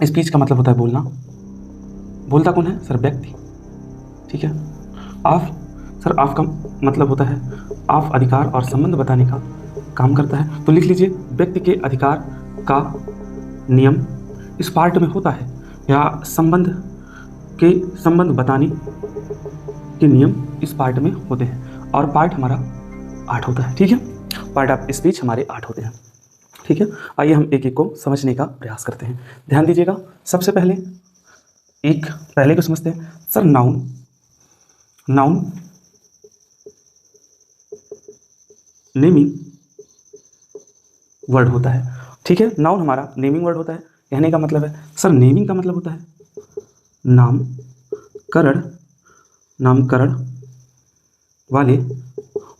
Speech का मतलब होता है बोलना। बोलता कौन है सर? व्यक्ति। ठीक है। ऑफ सर, ऑफ का मतलब होता है ऑफ अधिकार और संबंध बताने का काम करता है। तो लिख लीजिए व्यक्ति के अधिकार का नियम इस पार्ट में होता है, या संबंध बताने के नियम इस पार्ट में होते हैं। और पार्ट हमारा 8 होता है। ठीक है, पार्ट ऑफ स्पीच हमारे 8 होते हैं। ठीक है, आइए हम एक एक को समझने का प्रयास करते हैं। ध्यान दीजिएगा, सबसे पहले पहले को समझते हैं सर। नाउन नेमिंग वर्ड होता है। ठीक है, नाउन हमारा नेमिंग वर्ड होता है। कहने का मतलब है सर, नेमिंग का मतलब होता है नामकरण वाले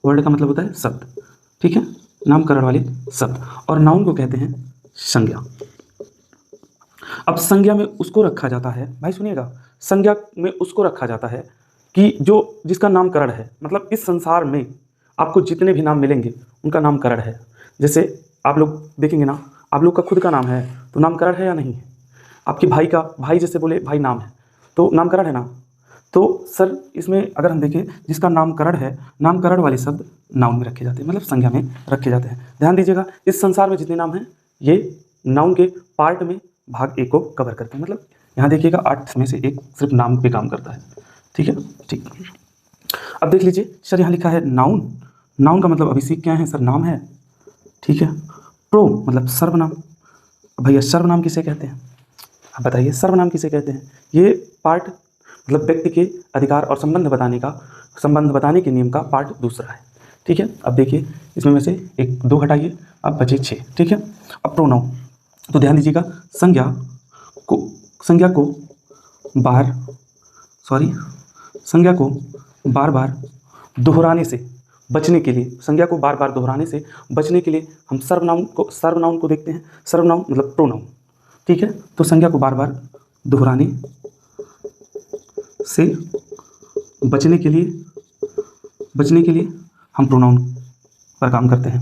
वर्ड का मतलब होता है शब्द। ठीक है, नामकरण वाले शब्द। और नाउन को कहते हैं संज्ञा। अब संज्ञा में उसको रखा जाता है, भाई सुनिएगा, संज्ञा में उसको रखा जाता है कि जिसका नामकरण है, मतलब इस संसार में आपको जितने भी नाम मिलेंगे उनका नामकरण है। जैसे आप लोग देखेंगे ना, आप लोग का खुद का नाम है तो नामकरण है या नहीं है? आपके भाई जैसे बोले भाई नाम है तो नामकरण है ना। तो सर इसमें अगर हम देखें, जिसका नामकरण है, नामकरण वाले शब्द नाउन में रखे जाते हैं, मतलब संज्ञा में रखे जाते हैं। ध्यान दीजिएगा, इस संसार में जितने नाम हैं ये नाउन के पार्ट में भाग एक को कवर करते हैं। मतलब यहाँ देखिएगा 8 में से एक सिर्फ नाम पे काम करता है। ठीक है, ठीक। अब देख लीजिए सर, यहाँ लिखा है नाउन का मतलब अभिषेक क्या है सर? नाम है। ठीक है, प्रो मतलब सर्वनाम। भैया सर्वनाम किसे कहते हैं? आप बताइए, सर्वनाम किसे कहते हैं? ये पार्ट मतलब व्यक्ति के अधिकार और संबंध बताने के नियम का पार्ट दूसरा है। ठीक है, अब देखिए इसमें से 1 2 हटाइए, अब बचे 6। ठीक है, अब प्रोनाउन, तो ध्यान दीजिएगा, संज्ञा को बार बार दोहराने से बचने के लिए, हम सर्वनाउन को देखते हैं। सर्वनाउन मतलब प्रोनाउन। ठीक है, तो संज्ञा को बार बार दोहराने से बचने के लिए हम प्रोनाउन पर काम करते हैं।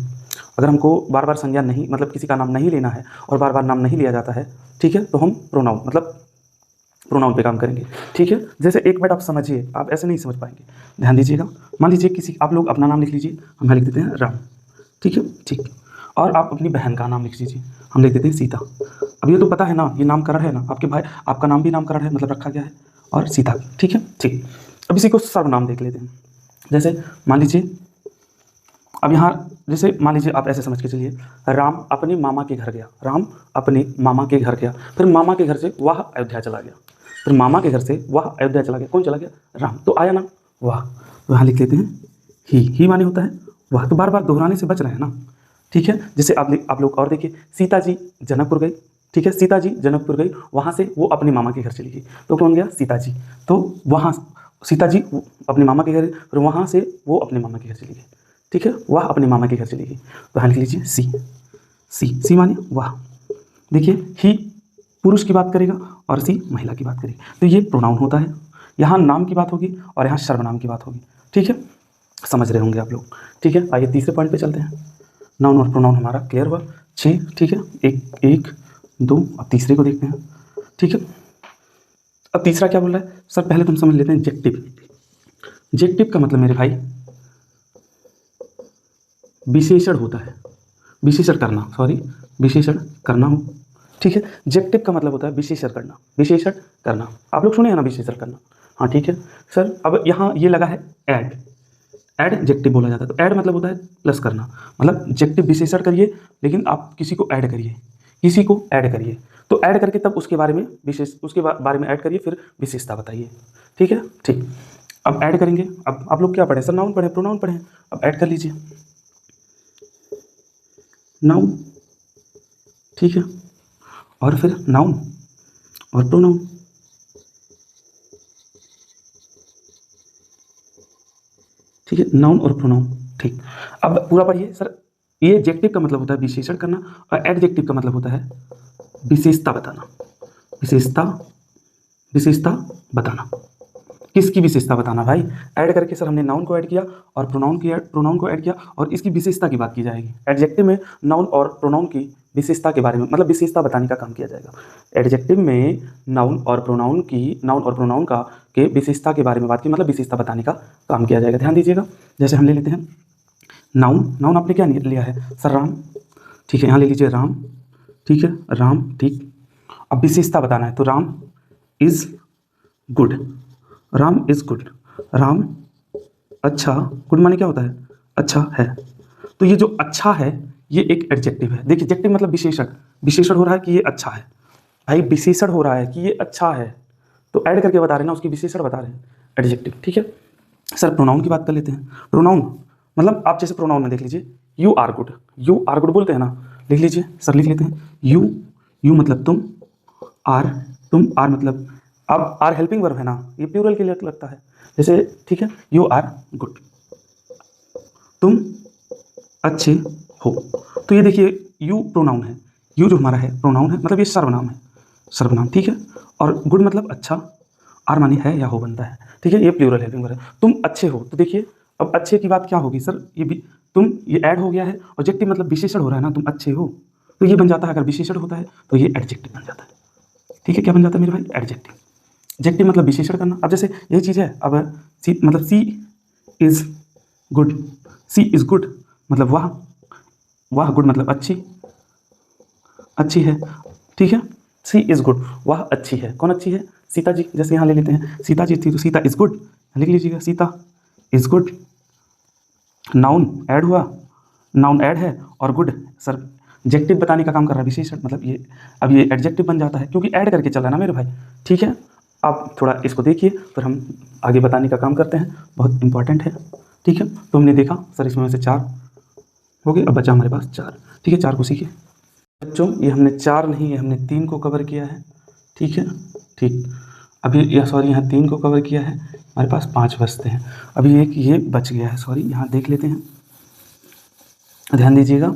अगर हमको बार बार संज्ञा नहीं, मतलब किसी का नाम नहीं लेना है और बार बार नाम नहीं लिया जाता है, ठीक है, तो हम प्रोनाउन पे काम करेंगे। ठीक है, जैसे एक मिनट आप समझिए, आप ऐसे नहीं समझ पाएंगे। ध्यान दीजिएगा, मान लीजिए आप लोग अपना नाम लिख लीजिए, हम यहाँ लिख देते हैं राम। ठीक है, ठीक। और आप अपनी बहन का नाम लिख लीजिए, हम लिख देते हैं सीता। अब ये तो पता है ना, ये नामकरण है ना, आपके भाई आपका नाम भी नामकरण है, मतलब रखा गया है, और सीता। ठीक है, ठीक। अब इसी को सर्वनाम देख लेते हैं। जैसे मान लीजिए, अब यहाँ जैसे मान लीजिए आप ऐसे समझ के चलिए, राम अपने मामा के घर गया। फिर मामा के घर से वह अयोध्या चला गया। कौन चला गया? राम। तो आया ना वह, तो यहाँ लिख लेते हैं ही माने होता है वह। तो बार बार दोहराने से बच रहे हैं ना। ठीक है, जैसे आप लोग और देखिए, सीता जी जनकपुर गई। ठीक है, सीता जी जनकपुर गई, वहाँ से वो अपने मामा के घर चली गई, तो कौन गया? सीता जी। तो वहाँ सीता जी अपने मामा के घर, फिर वहाँ से वो अपने मामा के घर चली गई। ठीक है, वह अपने मामा के घर चली गई, तो यहाँ लिख लीजिए सी माने वह। देखिए, ही पुरुष की बात करेगा और सी महिला की बात करेगी, तो ये प्रोनाउन होता है। यहाँ नाम की बात होगी और यहाँ सर्वनाम की बात होगी। ठीक है, समझ रहे होंगे आप लोग। ठीक है, आइए तीसरे पॉइंट पे चलते हैं। नाउन और प्रोनाउन हमारा क्लियर हुआ, 6। ठीक है, एक 2, अब तीसरे को देखते हैं। ठीक है, अब तीसरा क्या बोल रहा है सर? पहले तुम समझ लेते हैं जेक्टिव का मतलब मेरे भाई विशेषण होता है, विशेषण करना हो। ठीक है, जेक्टिव का मतलब होता है विशेषण करना। आप लोग सुने हैं ना, विशेषण करना। हाँ, ठीक है सर। अब यहाँ ये लगा है ऐड जेक्टिव बोला जाता है। तो ऐड मतलब होता है प्लस करना, मतलब जेक्टिव विशेषण करिए, लेकिन आप किसी को ऐड करिए, तो ऐड करके तब उसके बारे में ऐड करिए, फिर विशेषता बताइए। ठीक है, ठीक। अब ऐड करेंगे, अब आप लोग क्या पढ़े सर? नाउन पढ़े, प्रोनाउन पढ़े। अब ऐड कर लीजिए नाउन। ठीक है, और फिर नाउन और प्रोनाउन। ठीक है, नाउन और प्रोनाउन। ठीक, अब पूरा पढ़िए सर। ये एडजेक्टिव का मतलब होता है विशेषण करना, और एडजेक्टिव का मतलब होता है विशेषता बताना। किसकी विशेषता बताना भाई? ऐड करके सर हमने नाउन को ऐड किया और प्रोनाउन को ऐड किया, और इसकी विशेषता की बात की जाएगी। एडजेक्टिव में नाउन और प्रोनाउन की विशेषता के बारे में, मतलब विशेषता बताने का काम किया जाएगा। एडजेक्टिव में नाउन और प्रोनाउन का के विशेषता के बारे में बात की, मतलब विशेषता बताने का काम किया जाएगा। ध्यान दीजिएगा, जैसे हम ले लेते हैं नाउन आपने क्या लिया है सर? राम, ठीक है, यहाँ ले लीजिए राम, ठीक है, राम, ठीक। अब विशेषता बताना है तो Ram is good, Ram is good, Ram अच्छा, गुड माने क्या होता है? अच्छा है। तो ये जो अच्छा है ये एक एडजेक्टिव है। देखिए एडजेक्टिव मतलब विशेषण हो रहा है कि ये अच्छा है, भाई विशेषण हो रहा है कि ये अच्छा है, तो ऐड करके बता रहे हैं ना, उसकी विशेषण बता रहे हैं, एडजेक्टिव, ठीक है। सर प्रोनाउन की बात कर लेते हैं। प्रोनाउन मतलब आप जैसे प्रोनाउन में देख लीजिए, यू आर गुड बोलते हैं ना, लिख लीजिए सर, लिख लेते हैं। यू मतलब तुम आर मतलब, अब आर हेल्पिंग वर्ब है ना, ये प्लूरल के लिए लगता है, जैसे ठीक है, यू आर गुड, तुम अच्छे हो। तो ये देखिए यू प्रोनाउन है, यू जो हमारा है प्रोनाउन है, मतलब ये सर्वनाम, ठीक है। और गुड मतलब अच्छा, आर मानी है या हो बनता है, ठीक है, ये प्लूरल हेल्पिंग वर्ब है। तुम अच्छे हो, तो देखिए अब अच्छे की बात क्या होगी सर, ये भी तुम, ये ऐड हो गया है, ऑब्जेक्टिव मतलब विशेषण हो रहा है ना, तुम अच्छे हो, तो ये बन जाता है, अगर विशेषण होता है तो ये एडजेक्टिव बन जाता है, ठीक है। क्या बन जाता है मेरे भाई? एडजेक्टिव। एडजेक्टिव मतलब विशेषण करना। अब जैसे यही चीज़ है, अब सी मतलब C is good, C is good मतलब वाह गुड मतलब अच्छी है, ठीक है। सी इज गुड, वह अच्छी है। कौन अच्छी है? सीता जी। जैसे यहाँ ले लेते हैं, सीता जी थी तो सीता इज गुड, लिख लीजिएगा Sita is good. Noun add हुआ, नाउन ऐड है और गुड सर एडजेक्टिव बताने का काम कर रहा है, विशेषण मतलब ये, अब ये एडजेक्टिव बन जाता है क्योंकि ऐड करके चला ना मेरे भाई, ठीक है। अब थोड़ा इसको देखिए, फिर हम आगे बताने का काम करते हैं, बहुत इंपॉर्टेंट है, ठीक है। तो हमने देखा सर इसमें से 4 हो गए, अब बचा हमारे पास 4, ठीक है। 4 को सीखिए बच्चों, ये हमने 4 नहीं है, हमने 3 को कवर किया है, ठीक है, ठीक। अभी यह सॉरी यहाँ 3 को कवर किया है, हमारे पास 5 बचते हैं। अभी एक ये बच गया है, सॉरी यहाँ देख लेते हैं, ध्यान दीजिएगा,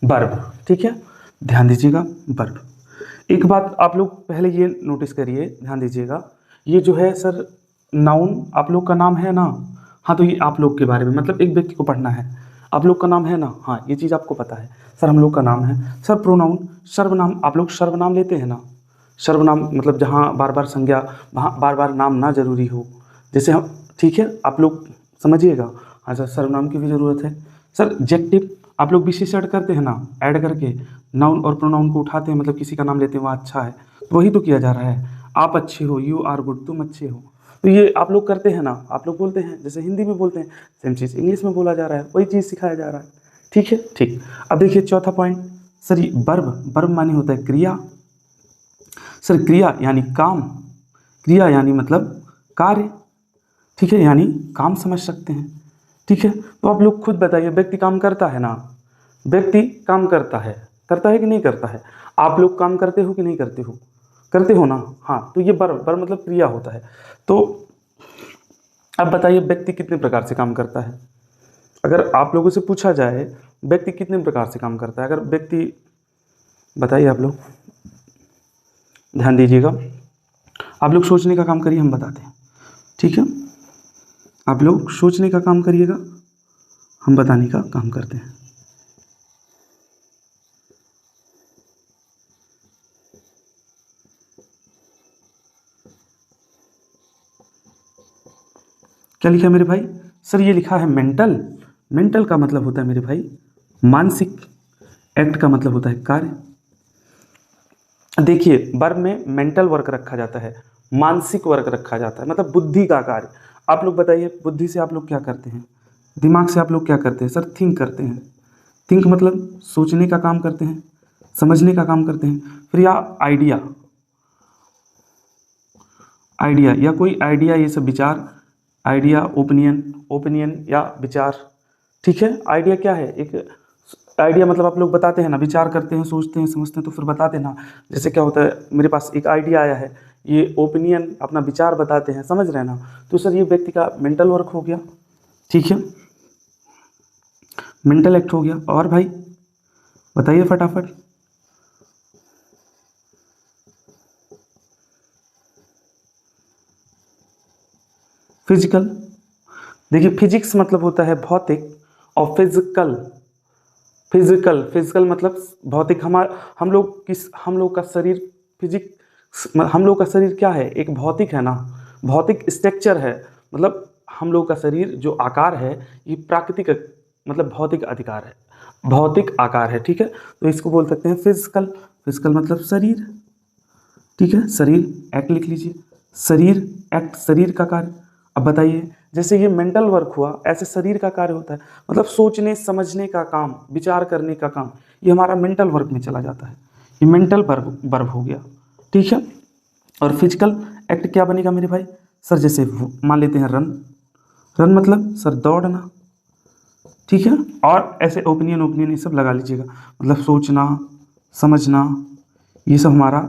वर्ब, ठीक है, ध्यान दीजिएगा वर्ब। एक बात आप लोग पहले ये नोटिस करिए, ध्यान दीजिएगा, ये जो है सर नाउन आप लोग का नाम है ना, हाँ, तो ये आप लोग के बारे में, मतलब एक व्यक्ति को पढ़ना है, आप लोग का नाम है ना, हाँ, ये चीज़ आपको पता है सर, हम लोग का नाम है। सर प्रोनाउन सर्वनाम, आप लोग सर्वनाम लेते हैं ना, सर्वनाम मतलब जहाँ बार बार संज्ञा, वहाँ बार बार नाम ना जरूरी हो, जैसे हम, ठीक है, आप लोग समझिएगा। हाँ सर, सर्वनाम की भी ज़रूरत है। सर एडजेक्टिव आप लोग विशेषण करते हैं ना, ऐड करके नाउन और प्रोनाउन को उठाते हैं, मतलब किसी का नाम लेते हैं, वह अच्छा है, तो वही तो किया जा रहा है। आप अच्छे हो, यू आर गुड, तुम अच्छे हो, तो ये आप लोग करते हैं ना, आप लोग बोलते हैं, जैसे हिंदी में बोलते हैं, सेम चीज़ इंग्लिश में बोला जा रहा है, वही चीज़ सिखाया जा रहा है, ठीक है, ठीक। अब देखिए चौथा पॉइंट, सर ये वर्ब माने होता है क्रिया, सर क्रिया यानी काम, क्रिया यानी मतलब कार्य, ठीक है, यानी काम समझ सकते हैं, ठीक है। तो आप लोग खुद बताइए, व्यक्ति काम करता है ना, व्यक्ति काम करता है कि नहीं करता है? आप लोग काम करते हो कि नहीं करते हो? करते हो ना, हाँ, तो ये बर मतलब क्रिया होता है। तो अब बताइए व्यक्ति कितने प्रकार से काम करता है? अगर आप लोगों से पूछा जाए व्यक्ति कितने प्रकार से काम करता है, अगर व्यक्ति, बताइए आप लोग, ध्यान दीजिएगा, आप लोग सोचने का काम करिए, हम बताते हैं, ठीक है। आप लोग सोचने का काम करिएगा, हम बताने का काम करते हैं। क्या लिखा है मेरे भाई? सर ये लिखा है मेंटल, मेंटल का मतलब होता है मेरे भाई मानसिक, एक्ट का मतलब होता है कार्य। देखिए वर्ब में मेंटल वर्क रखा जाता है, मानसिक वर्क रखा जाता है, मतलब बुद्धि का कार्य। आप लोग बताइए बुद्धि से आप लोग क्या करते हैं, दिमाग से आप लोग क्या करते हैं? सर थिंक करते हैं, थिंक मतलब सोचने का काम करते हैं, समझने का काम करते हैं। फिर या आइडिया, आइडिया या कोई आइडिया, ये सब विचार, आइडिया, ओपिनियन या विचार, ठीक है। आइडिया क्या है? एक आइडिया मतलब आप लोग बताते हैं ना, विचार करते हैं, सोचते हैं, समझते हैं, तो फिर बताते हैं ना, जैसे क्या होता है, मेरे पास एक आइडिया आया है, ये ओपिनियन अपना विचार बताते हैं, समझ रहे हैं ना। तो सर ये व्यक्ति का मेंटल वर्क हो गया, ठीक है, मेंटल एक्ट हो गया। और भाई बताइए फटाफट। फिजिकल, देखिए फिजिक्स मतलब होता है भौतिक, और फिजिकल फिजिकल, फिजिकल मतलब भौतिक। हम लोग का शरीर फिजिक हम लोग का शरीर क्या है, एक भौतिक है ना, भौतिक स्ट्रक्चर है। मतलब हम लोग का शरीर जो आकार है ये प्राकृतिक मतलब भौतिक अधिकार है, भौतिक आकार है, ठीक है। तो इसको बोल सकते हैं फिजिकल। फिजिकल मतलब शरीर, ठीक है, शरीर एक्ट लिख लीजिए, शरीर एक्ट, शरीर का कार्य। अब बताइए, जैसे ये मेंटल वर्क हुआ, ऐसे शरीर का कार्य होता है, मतलब सोचने समझने का काम, विचार करने का काम, ये हमारा मेंटल वर्क में चला जाता है, ये मेंटल वर्ब वर्ब हो गया, ठीक है। और फिजिकल एक्ट क्या बनेगा मेरे भाई, सर जैसे मान लेते हैं रन, रन मतलब सर दौड़ना, ठीक है। और ऐसे ओपिनियन ओपिनियन ये सब लगा लीजिएगा, मतलब सोचना समझना, ये सब हमारा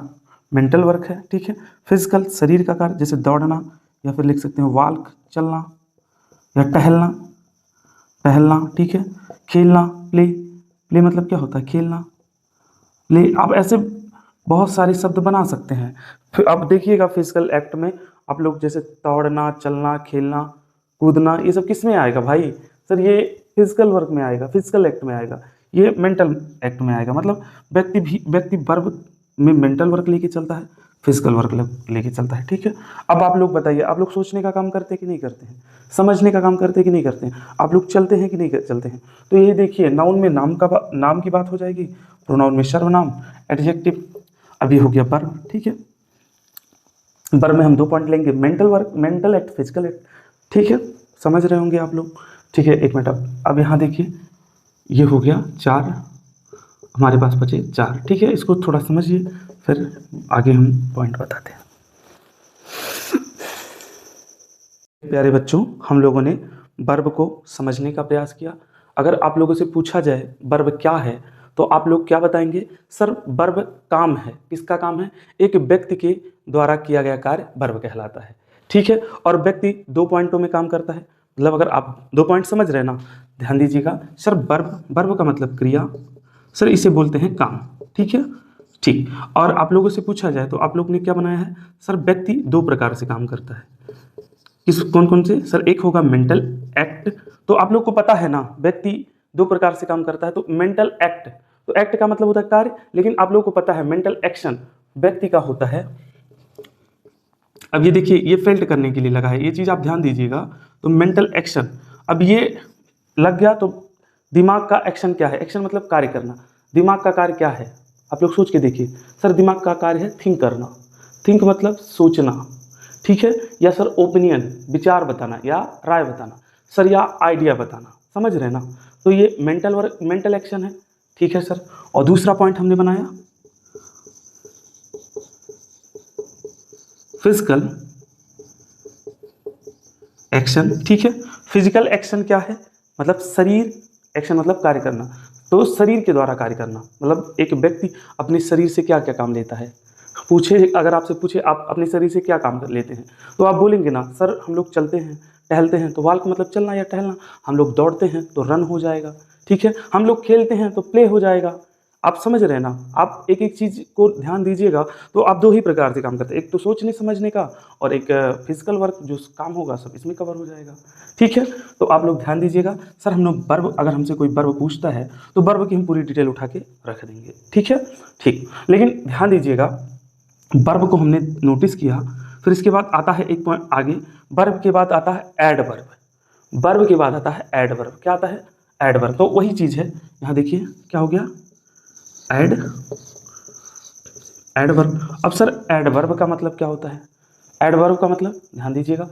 मेंटल वर्क है, ठीक है। फिजिकल शरीर का कार्य, जैसे दौड़ना, या फिर लिख सकते हैं वॉक चलना, या टहलना, टहलना, ठीक है। खेलना प्ले, प्ले मतलब क्या होता है, खेलना, प्ले। आप ऐसे बहुत सारे शब्द बना सकते हैं। फिर अब देखिएगा फिजिकल एक्ट में आप लोग जैसे दौड़ना, चलना, खेलना, कूदना, ये सब किस में आएगा भाई, सर ये फिजिकल वर्क में आएगा, फिजिकल एक्ट में आएगा, ये मेंटल एक्ट में आएगा। मतलब व्यक्ति वर्ब में मेंटल वर्क लेके चलता है, फिजिकल वर्क लेके चलता है, ठीक है। अब आप लोग बताइए, आप लोग सोचने का काम करते हैं कि नहीं करते हैं, समझने का काम करते हैं कि नहीं करते हैं, आप लोग चलते हैं कि नहीं चलते हैं। तो ये देखिए, नाउन में नाम की बात हो जाएगी, प्रोनाउन में सर्वनाम, एडजेक्टिव, अभी हो गया वर्ब, ठीक है। वर्ब में हम 2 पॉइंट लेंगे, mental work, mental act, physical act, ठीक है। समझ रहे होंगे आप लोग, ठीक है। एक मिनट, अब यहाँ देखिए, ये हो गया 4, हमारे पास बचे 4, ठीक है। इसको थोड़ा समझिए, फिर आगे हम पॉइंट बताते हैं। प्यारे बच्चों, हम लोगों ने वर्ब को समझने का प्रयास किया। अगर आप लोगों से पूछा जाए वर्ब क्या है, तो आप लोग क्या बताएंगे, सर वर्ब काम है। किसका काम है, एक व्यक्ति के द्वारा किया गया कार्य वर्ब कहलाता है, ठीक है। और व्यक्ति 2 पॉइंटों में काम करता है, मतलब अगर आप 2 पॉइंट समझ रहे हैं ना, ध्यान दीजिएगा। सर वर्ब का मतलब क्रिया, सर इसे बोलते हैं काम, ठीक है, ठीक। और आप लोगों से पूछा जाए तो आप लोग ने क्या बनाया है, सर व्यक्ति 2 प्रकार से काम करता है। किस कौन कौन से, सर एक होगा मेंटल एक्ट। तो आप लोग को पता है ना, व्यक्ति 2 प्रकार से काम करता है, तो मेंटल एक्ट, तो एक्ट का मतलब होता है कार्य, लेकिन आप लोग को पता है मेंटल एक्शन व्यक्ति का होता है। अब ये देखिए, ये फेल्ट करने के लिए लगा है, ये चीज आप ध्यान दीजिएगा। तो मेंटल एक्शन, अब ये लग गया, तो दिमाग का एक्शन क्या है, एक्शन मतलब कार्य करना, दिमाग का कार्य क्या है, आप लोग सोच के देखिए। सर दिमाग का कार्य है थिंक करना, थिंक मतलब सोचना, ठीक है। या सर ओपिनियन, विचार बताना या राय बताना, सर या आइडिया बताना, समझ रहे ना। तो ये मेंटल वर्क, मेंटल एक्शन है, ठीक है सर। और दूसरा पॉइंट हमने बनाया फिजिकल एक्शन, ठीक है। फिजिकल एक्शन क्या है, मतलब शरीर, एक्शन मतलब कार्य करना, तो शरीर के द्वारा कार्य करना, मतलब एक व्यक्ति अपने शरीर से क्या क्या काम लेता है। पूछे, अगर आपसे पूछे आप अपने शरीर से क्या काम कर लेते हैं, तो आप बोलेंगे ना, सर हम लोग चलते हैं, टहलते हैं, तो वॉक मतलब चलना या टहलना। हम लोग दौड़ते हैं तो रन हो जाएगा, ठीक है। हम लोग खेलते हैं तो प्ले हो जाएगा। आप समझ रहे हैं ना, आप एक एक चीज को ध्यान दीजिएगा। तो आप 2 ही प्रकार से काम करते हैं, एक तो सोचने समझने का, और एक फिजिकल वर्क जो काम होगा सब इसमें कवर हो जाएगा, ठीक है। तो आप लोग ध्यान दीजिएगा। सर हम लोग वर्ब, अगर हमसे कोई वर्ब पूछता है तो वर्ब की हम पूरी डिटेल उठा के रख देंगे, ठीक है, ठीक। लेकिन ध्यान दीजिएगा, वर्ब को हमने नोटिस किया, फिर इसके बाद आता है एक पॉइंट आगे, वर्ब के बाद आता है एडवर्ब, वर्ब के बाद आता है एडवर्ब। क्या आता है, एडवर्ब। तो वही चीज है, यहाँ देखिए क्या हो गया, एडवर्ब। अब सर एडवर्ब का मतलब क्या होता है, एडवर्ब का मतलब ध्यान दीजिएगा,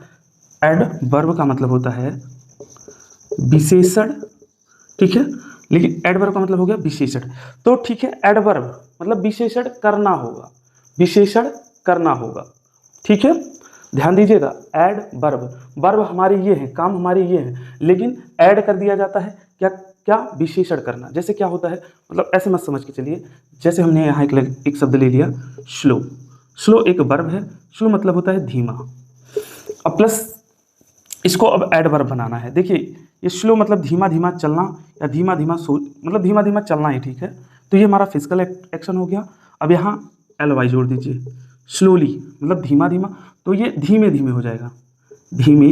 एडवर्ब का मतलब होता है विशेषण, ठीक है। लेकिन एडवर्ब का मतलब हो गया विशेषण, तो ठीक है, एडवर्ब मतलब विशेषण करना होगा, विशेषण करना होगा, ठीक है। ध्यान दीजिएगा, ऐड वर्ब, वर्ब हमारे ये हैं, काम हमारे ये हैं, लेकिन ऐड कर दिया जाता है क्या, क्या विशेषण करना। जैसे क्या होता है, मतलब ऐसे मत समझ के चलिए, जैसे हमने यहाँ एक शब्द ले लिया स्लो, स्लो एक वर्ब है, स्लो मतलब होता है धीमा। अब प्लस इसको अब एडवर्ब बनाना है। देखिए ये स्लो मतलब धीमा धीमा चलना, या धीमा धीमा मतलब धीमा धीमा चलना ही, ठीक है। तो ये हमारा फिजिकल एक्शन हो गया। अब यहाँ एल वाई जोड़ दीजिए, स्लोली मतलब धीमा धीमा, तो ये धीमे धीमे हो जाएगा, धीमे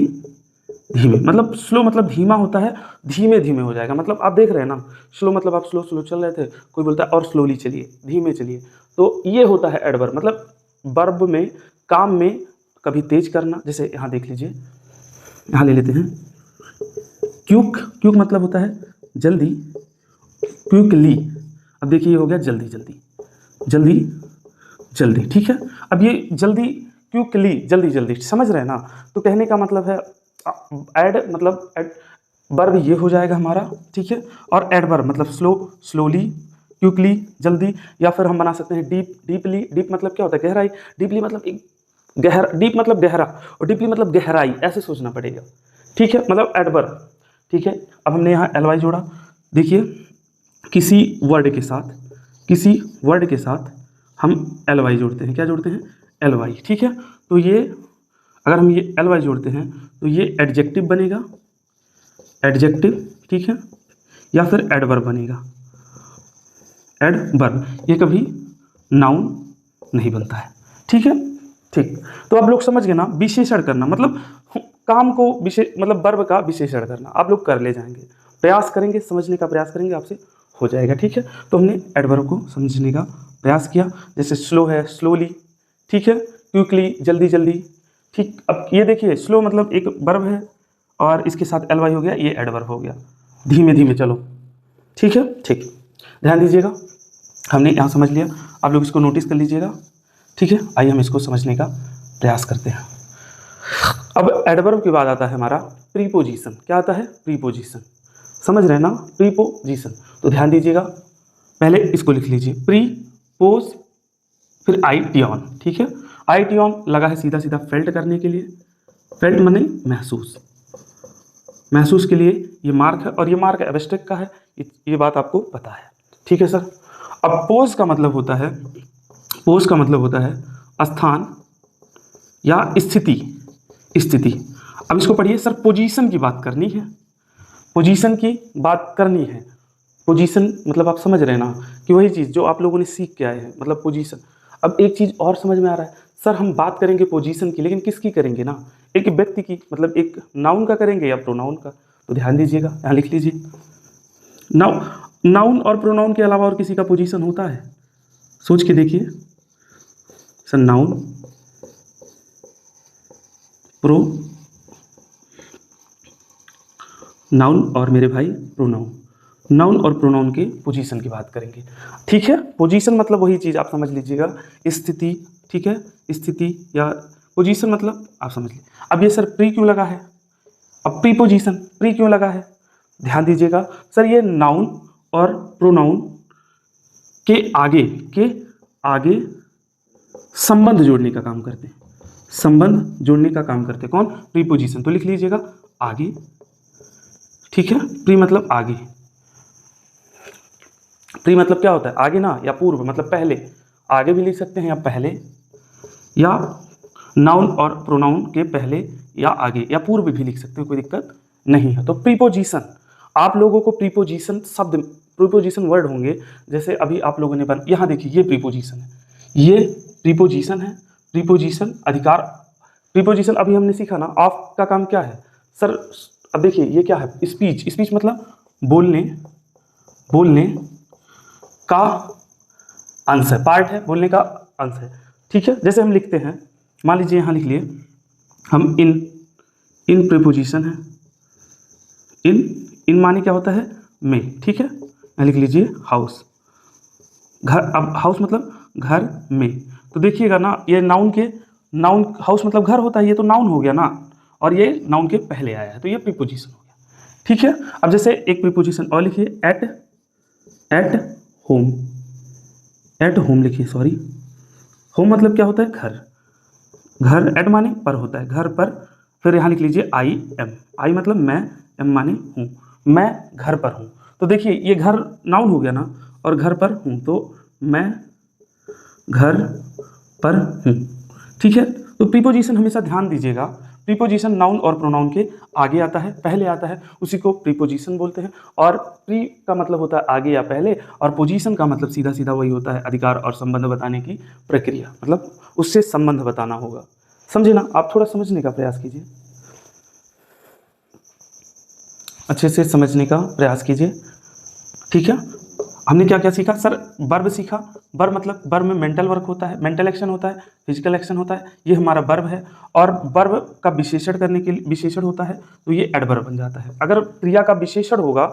धीमे, मतलब स्लो मतलब धीमा होता है, धीमे धीमे हो जाएगा। मतलब आप देख रहे हैं ना, स्लो मतलब आप स्लो स्लो चल रहे थे, कोई बोलता है और स्लोली चलिए, धीमे चलिए, तो ये होता है एडवर्ब। मतलब वर्ब में, काम में कभी तेज करना, जैसे यहाँ देख लीजिए, यहाँ ले लेते हैं क्यूक। क्यूक मतलब होता है जल्दी, क्विकली। अब देखिए ये हो गया जल्दी जल्दी, जल्दी जल्दी, ठीक है। अब ये जल्दी, क्विकली, जल्दी जल्दी, समझ रहे हैं ना। तो कहने का मतलब है एड, मतलब एड वर्ब ये हो जाएगा हमारा, ठीक है। और एडवर्ब मतलब स्लो, स्लोली, क्विकली, जल्दी। या फिर हम बना सकते हैं डीप, डीपली। डीप मतलब क्या होता है, गहराई। डीपली मतलब एक गहरा, डीप मतलब गहरा, और डीपली मतलब गहराई, ऐसे सोचना पड़ेगा, ठीक है। मतलब एडवर्ब, ठीक है। अब हमने यहाँ एल वाई जोड़ा, देखिए किसी वर्ड के साथ, किसी वर्ड के साथ हम एल वाई जोड़ते हैं, क्या जोड़ते हैं, एल वाई, ठीक है। तो ये अगर हम ये एल वाई जोड़ते हैं तो ये एडजेक्टिव बनेगा, एडजेक्टिव, ठीक है, या फिर एडवर्ब बनेगा, एडवर्ब। ये कभी नाउन नहीं बनता है, ठीक है। ठीक, तो आप लोग समझ गए ना, विशेषण करना मतलब काम को मतलब वर्ब का विशेषण करना, आप लोग कर ले जाएंगे, प्रयास करेंगे, समझने का प्रयास करेंगे, आपसे हो जाएगा, ठीक है। तो हमने एडवर्ब को समझने का प्रयास किया, जैसे स्लो है, स्लोली, ठीक है, क्विकली, जल्दी जल्दी, ठीक। अब ये देखिए स्लो मतलब एक वर्ब है और इसके साथ एल वाई हो गया, ये एडवर्ब हो गया, धीमे धीमे चलो, ठीक है। ठीक, ध्यान दीजिएगा, हमने यहाँ समझ लिया, आप लोग इसको नोटिस कर लीजिएगा, ठीक है। आइए हम इसको समझने का प्रयास करते हैं। अब एडवर्ब के बाद आता है हमारा प्रीपोजिशन। क्या आता है, प्रीपोजिशन, समझ रहे हैं ना, प्रीपोजिशन। तो ध्यान दीजिएगा, पहले इसको लिख लीजिए, प्रीपोज, फिर आई टी ऑन, ठीक है। आई टी ऑन लगा है सीधा सीधा फेल्ट करने के लिए, फेल्ट माने महसूस, महसूस के लिए ये मार्क है, और ये मार्क एब्स्ट्रैक्ट का है, ये बात आपको पता है, ठीक है सर। अब पोज का मतलब होता है, पोज का मतलब होता है स्थान या स्थिति, स्थिति। अब इसको पढ़िए सर, पोजीशन की बात करनी है, पोजीशन की बात करनी है। पोजीशन मतलब आप समझ रहे हैं ना, कि वही चीज़ जो आप लोगों ने सीख के आए हैं, मतलब पोजीशन। अब एक चीज़ और समझ में आ रहा है सर, हम बात करेंगे पोजीशन की, लेकिन किसकी करेंगे ना, एक व्यक्ति की, मतलब एक नाउन का करेंगे या प्रोनाउन का। तो ध्यान दीजिएगा, यहाँ लिख लीजिए, नाउन और प्रोनाउन के अलावा और किसी का पोजीशन होता है, सोच के देखिए सर। नाउन, प्रो नाउन और मेरे भाई प्रोनाउन, नाउन और प्रोनाउन के पोजीशन की बात करेंगे, ठीक है। पोजीशन मतलब वही चीज़ आप समझ लीजिएगा, स्थिति, ठीक है, स्थिति या पोजीशन मतलब आप समझ लीजिए। अब ये सर प्री क्यों लगा है, अब प्रीपोजिशन प्री क्यों लगा है, ध्यान दीजिएगा सर, ये नाउन और प्रोनाउन के आगे संबंध जोड़ने का काम करते हैं, संबंध जोड़ने का काम करते हैं कौन, प्रीपोजिशन। तो लिख लीजिएगा आगे, ठीक है। प्री मतलब आगे, प्री मतलब क्या होता है, आगे ना, या पूर्व मतलब पहले, आगे भी लिख सकते हैं या पहले, या नाउन और प्रोनाउन के पहले या आगे या पूर्व भी लिख सकते हैं, कोई दिक्कत नहीं है। तो प्रीपोजिशन, आप लोगों को प्रीपोजिशन शब्द, प्रीपोजिशन वर्ड होंगे, जैसे अभी आप लोगों ने यहाँ देखिए, ये प्रीपोजिशन है, ये प्रीपोजिशन है, प्रीपोजिशन अधिकार। प्रीपोजिशन अभी हमने सीखा ना, ऑफ का काम क्या है सर। अब देखिए ये क्या है, स्पीच, स्पीच मतलब बोलने, बोलने का अंश है, पार्ट है, बोलने का अंश है, ठीक है। जैसे हम लिखते हैं, मान लीजिए यहाँ लिख लिए हम इन प्रीपोजिशन है, इन माने क्या होता है, में, ठीक है। यहाँ लिख लीजिए हाउस, घर। अब हाउस मतलब घर में, तो देखिएगा ना, ये नाउन के, नाउन हाउस मतलब घर होता है, ये तो नाउन हो गया ना, और ये नाउन के पहले आया है, तो ये प्रीपोजिशन हो गया, ठीक है। अब जैसे एक प्रीपोजिशन और लिखिए, एट होम, एट होम लिखिए, सॉरी, होम मतलब क्या होता है, घर, घर, एट माने पर होता है, घर पर। फिर यहाँ लिख लीजिए आई एम, आई मतलब मैं, एम माने हूँ, मैं घर पर हूँ। तो देखिए ये घर नाउन हो गया ना, और घर पर हूँ, तो मैं घर पर हूँ, ठीक है। तो प्रीपोजिशन हमेशा ध्यान दीजिएगा, प्रीपोजिशन नाउन और प्रोनाउन के आगे आता है, पहले आता है, उसी को प्रीपोजिशन बोलते हैं। और प्री का मतलब होता है आगे या पहले, और पोजीशन का मतलब सीधा सीधा वही होता है, अधिकार और संबंध बताने की प्रक्रिया, मतलब उससे संबंध बताना होगा, समझे ना। आप थोड़ा समझने का प्रयास कीजिए। अच्छे से समझने का प्रयास कीजिए। ठीक है, हमने क्या क्या सीखा सर? वर्ब सीखा। वर्ब मतलब वर्ब में मेंटल वर्क होता है, मेंटल एक्शन होता है, फिजिकल एक्शन होता है, ये हमारा वर्ब है। और वर्ब का विशेषण करने के लिए विशेषण होता है तो ये एडवर्ब बन जाता है। अगर क्रिया का विशेषण होगा,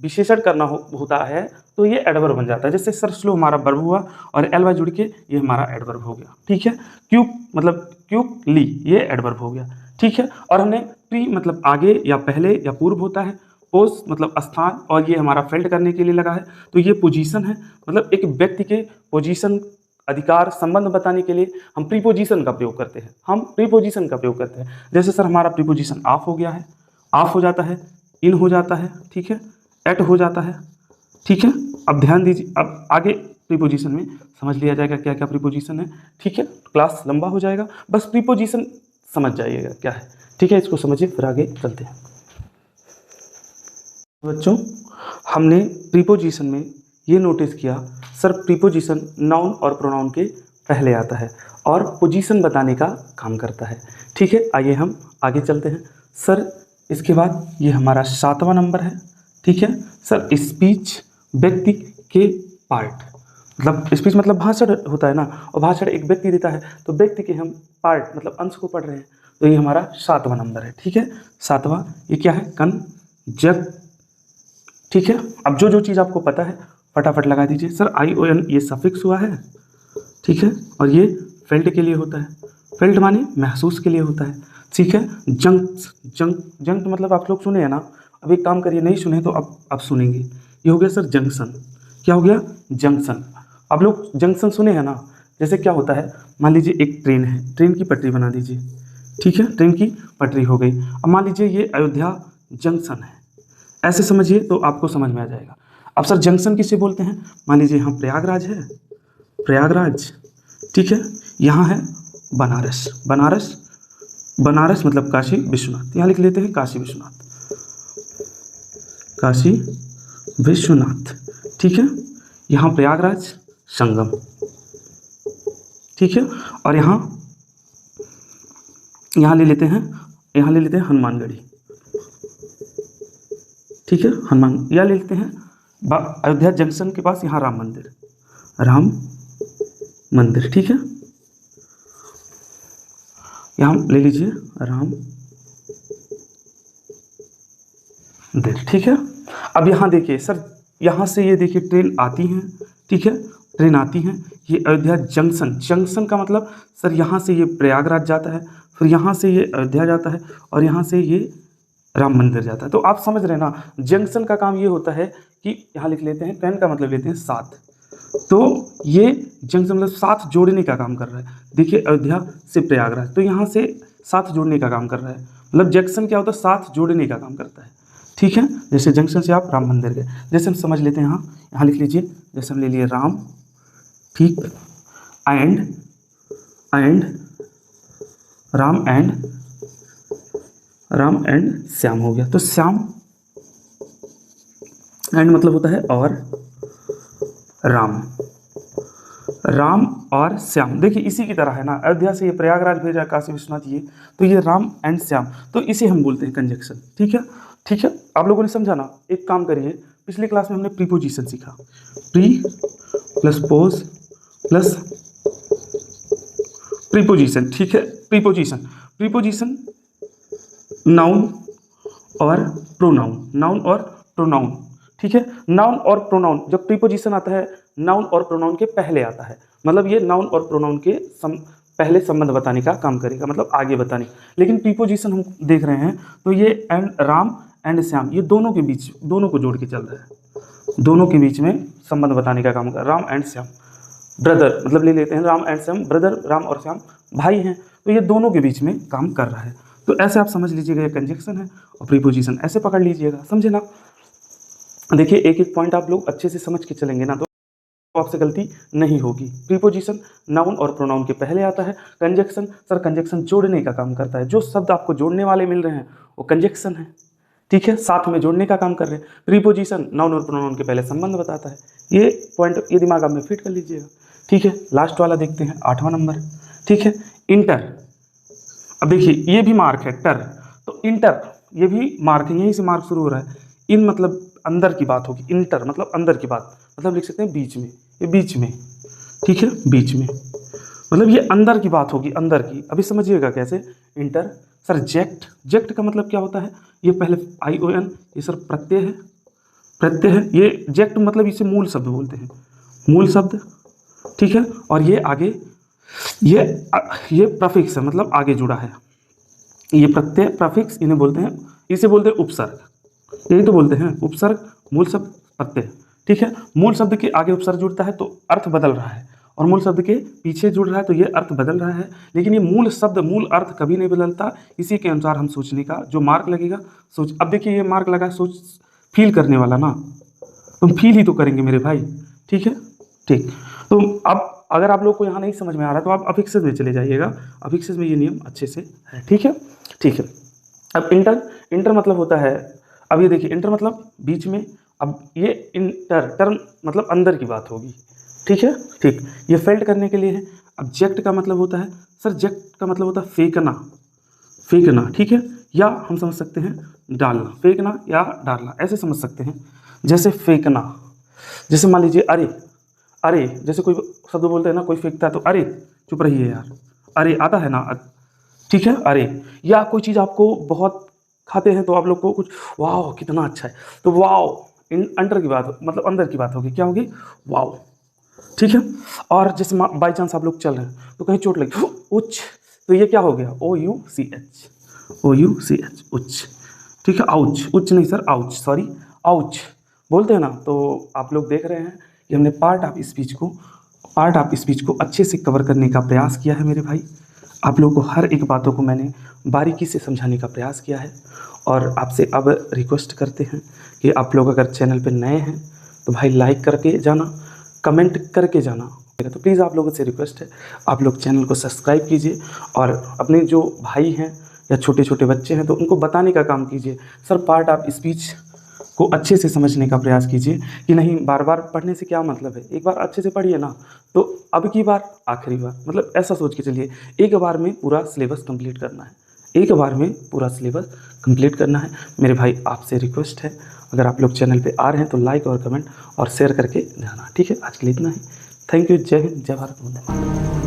विशेषण करना होता है तो ये एडवर्ब बन जाता है। जैसे सर स्लो हमारा वर्ब हुआ और एल वाई जुड़ के ये हमारा एडवर्ब हो गया। ठीक है, क्यूक मतलब क्यूकली ये एडवर्ब हो गया। ठीक है, और हमने प्री मतलब आगे या पहले या पूर्व होता है, पोस्ट मतलब स्थान, और ये हमारा फेल्ट करने के लिए लगा है तो ये पोजीशन है। मतलब एक व्यक्ति के पोजीशन, अधिकार, संबंध बताने के लिए हम प्रीपोजिशन का प्रयोग करते हैं। हम प्रीपोजिशन का प्रयोग करते हैं। जैसे सर हमारा प्रीपोजिशन ऑफ हो गया है, ऑफ हो जाता है, इन हो जाता है, ठीक है, एट हो जाता है। ठीक है, अब ध्यान दीजिए, अब आगे प्रीपोजिशन में समझ लिया जाएगा क्या क्या प्रीपोजिशन है। ठीक है, क्लास लंबा हो जाएगा, बस प्रीपोजिशन समझ जाइएगा क्या है। ठीक है, इसको समझिए फिर आगे चलते हैं। बच्चों, हमने प्रीपोजिशन में ये नोटिस किया सर, प्रीपोजिशन नाउन और प्रोनाउन के पहले आता है और पोजीशन बताने का काम करता है। ठीक है, आइए हम आगे चलते हैं। सर इसके बाद ये हमारा 7वां नंबर है। ठीक है सर, स्पीच व्यक्ति के पार्ट, मतलब स्पीच मतलब भाषण होता है ना, और भाषण एक व्यक्ति देता है तो व्यक्ति के हम पार्ट मतलब अंश को पढ़ रहे हैं, तो ये हमारा 7वां नंबर है। ठीक है, 7वां ये क्या है? कंजंक्शन। ठीक है, अब जो जो चीज़ आपको पता है फटाफट लगा दीजिए। सर आई ओ एन ये सफिक्स हुआ है। ठीक है, और ये फेल्ट के लिए होता है। फेल्ट माने महसूस के लिए होता है। ठीक है, जंक मतलब आप लोग सुने हैं ना, अब एक काम करिए, नहीं सुने तो अब सुनेंगे। ये हो गया सर जंक्शन। क्या हो गया? जंक्शन। आप लोग जंक्शन सुने हैं ना, जैसे क्या होता है, मान लीजिए एक ट्रेन है, ट्रेन की पटरी बना दीजिए। ठीक है, ट्रेन की पटरी हो गई। अब मान लीजिए ये अयोध्या जंक्शन है, ऐसे समझिए तो आपको समझ में आ जाएगा। अब सर जंक्शन किसे बोलते हैं? मान लीजिए यहाँ प्रयागराज है, प्रयागराज। ठीक है, यहाँ है बनारस, बनारस मतलब काशी विश्वनाथ, यहाँ लिख लेते हैं काशी विश्वनाथ, काशी विश्वनाथ। ठीक है, यहाँ प्रयागराज संगम। ठीक है, और यहाँ ले लेते हैं हनुमानगढ़ी। ठीक है, हनुमान, या ले लेते हैं अयोध्या जंक्शन के पास यहाँ राम मंदिर। ठीक है, यहाँ ले लीजिए राम मंदिर। ठीक है, अब यहाँ देखिए सर, यहाँ से ये देखिए ट्रेन आती है। ठीक है, ट्रेन आती है, ये अयोध्या जंक्शन का मतलब सर यहाँ से ये प्रयागराज जाता है, फिर यहाँ से ये अयोध्या जाता है, और यहाँ से ये राम मंदिर जाता है। तो आप समझ रहे हैं ना, जंक्शन का काम ये होता है कि यहाँ लिख लेते हैं, पेन का मतलब लेते हैं साथ, तो ये जंक्शन मतलब साथ जोड़ने का काम कर रहा है। देखिए अयोध्या से प्रयागराज, तो यहाँ से साथ जोड़ने का काम कर रहा है। मतलब जंक्शन क्या होता है? साथ जोड़ने का काम करता है। ठीक है, जैसे जंक्शन से आप राम मंदिर गए, जैसे हम समझ लेते हैं, यहाँ लिख लीजिए, जैसे हम ले लिए राम, ठीक, एंड राम एंड श्याम हो गया। तो श्याम एंड मतलब होता है और राम और श्याम। देखिए इसी की तरह है ना, अयोध्या से ये प्रयागराज भेजा काशी विश्वनाथ, ये तो ये राम एंड श्याम, तो इसे हम बोलते हैं कंजंक्शन। ठीक है, आप लोगों ने समझा ना। एक काम करिए, पिछले क्लास में हमने प्रीपोजिशन सीखा, pre plus pose plus preposition. ठीक है, प्रीपोजिशन नाउन और प्रोनाउन। ठीक है, नाउन और प्रोनाउन, जब प्रीपोजिशन आता है नाउन और प्रोनाउन के पहले आता है, मतलब ये नाउन और प्रोनाउन के पहले संबंध बताने का काम करेगा, मतलब आगे बताने। लेकिन प्रीपोजिशन हम देख रहे हैं तो ये एंड राम एंड श्याम, ये दोनों के बीच, दोनों को जोड़ के चल रहा है, दोनों के बीच में संबंध बताने का काम कर, राम एंड श्याम ब्रदर, मतलब ले लेते हैं राम एंड श्याम ब्रदर, राम और श्याम भाई हैं, तो ये दोनों के बीच में काम कर रहा है। तो ऐसे आप समझ लीजिएगा, ये कंजंक्शन है, और प्रीपोजिशन ऐसे पकड़ लीजिएगा, समझे ना। देखिए एक एक पॉइंट आप लोग अच्छे से समझ के चलेंगे ना, तो आपसे गलती नहीं होगी। प्रीपोजिशन नाउन और प्रोनाउन के पहले आता है। कंजंक्शन सर, कंजंक्शन जोड़ने का काम करता है, जो शब्द आपको जोड़ने वाले मिल रहे हैं वो कंजंक्शन है। ठीक है, साथ में जोड़ने का काम कर रहे हैं। प्रीपोजिशन नाउन और प्रोनाउन के पहले संबंध बताता है। ये पॉइंट, ये दिमाग आप में फिट कर लीजिएगा। ठीक है, लास्ट वाला देखते हैं, 8वां नंबर। ठीक है, इंटर। अब देखिए ये भी मार्क है, टर, तो इंटर ये भी मार्क है, यहीं से मार्क शुरू हो रहा है। इन मतलब अंदर की बात होगी, इंटर मतलब अंदर की बात, मतलब लिख सकते हैं बीच में, ये बीच में, ठीक है, बीच में, मतलब ये अंदर की बात होगी, अंदर की। अभी समझिएगा कैसे, इंटर। सर जेक्ट, जेक्ट का मतलब क्या होता है, ये पहले ION, ये सर प्रत्यय है, प्रत्यय है, ये जेक्ट मतलब इसे मूल शब्द बोलते हैं, मूल शब्द, ठीक है। और ये आगे, ये प्रफिक्स है, मतलब आगे जुड़ा है, ये प्रत्यय प्रफिक्स इन्हें बोलते हैं, इसे बोलते हैं उपसर्ग, यही तो बोलते हैं उपसर्ग, मूल शब्द, प्रत्यय, ठीक है। मूल शब्द के आगे उपसर्ग जुड़ता है तो अर्थ बदल रहा है, और मूल शब्द के पीछे जुड़ रहा है तो ये अर्थ बदल रहा है, लेकिन ये मूल शब्द मूल अर्थ कभी नहीं बदलता। इसी के अनुसार हम सोचने का जो मार्क लगेगा, सोच, अब देखिए ये मार्क लगा, सोच फील करने वाला ना, तुम फील ही तो करेंगे मेरे भाई, ठीक है, ठीक। तो अब अगर आप लोग को यहाँ नहीं समझ में आ रहा तो आप अफिक्सेस में चले जाइएगा, अफिक्सेस में ये नियम अच्छे से है, ठीक है, ठीक है। अब इंटर, इंटर मतलब होता है, अब ये देखिए इंटर मतलब बीच में, अब ये इंटर टर्म मतलब अंदर की बात होगी, ठीक है, ठीक। ये फेल्ट करने के लिए है। अब जेक्ट का मतलब होता है, सर जेक्ट का मतलब होता है फेंकना, फेंकना, ठीक है, या हम समझ सकते हैं डालना, फेंकना या डालना, ऐसे समझ सकते हैं। जैसे फेंकना, जैसे मान लीजिए अरे, अरे जैसे कोई शब्द बोलते हैं ना, कोई फेंकता है तो अरे चुप रहिए यार, अरे आता है ना, ठीक है, अरे। या कोई चीज़ आपको बहुत खाते हैं तो आप लोग को कुछ वाओ कितना अच्छा है, तो वाओ अंदर की बात, मतलब अंदर की बात होगी, क्या होगी, वाओ, ठीक है। और जैसे बाई चांस आप लोग चल रहे हैं तो कहीं चोट लगी, उच्च, तो ये क्या हो गया, OUCH, OUCH, उच्च, ठीक है। आउच, उच्च नहीं सर, आउच, सॉरी, आउच बोलते हैं ना। तो आप लोग देख रहे हैं कि हमने पार्ट ऑफ स्पीच को अच्छे से कवर करने का प्रयास किया है मेरे भाई। आप लोगों को हर एक बातों को मैंने बारीकी से समझाने का प्रयास किया है, और आपसे अब रिक्वेस्ट करते हैं कि आप लोग अगर चैनल पे नए हैं तो भाई लाइक करके जाना, कमेंट करके जाना, तो प्लीज़ आप लोगों से रिक्वेस्ट है आप लोग चैनल को सब्सक्राइब कीजिए, और अपने जो भाई हैं या छोटे छोटे बच्चे हैं तो उनको बताने का काम कीजिए। सर पार्ट ऑफ स्पीच को अच्छे से समझने का प्रयास कीजिए, कि नहीं बार बार पढ़ने से क्या मतलब है, एक बार अच्छे से पढ़िए ना, तो अब की बार आखिरी बार, मतलब ऐसा सोच के चलिए, एक बार में पूरा सिलेबस कंप्लीट करना है, एक बार में पूरा सिलेबस कंप्लीट करना है। मेरे भाई आपसे रिक्वेस्ट है, अगर आप लोग चैनल पे आ रहे हैं तो लाइक और कमेंट और शेयर करके जाना, ठीक है। आज के लिए इतना ही, थैंक यू, जय हिंद, जय भारत, वंदे मातरम।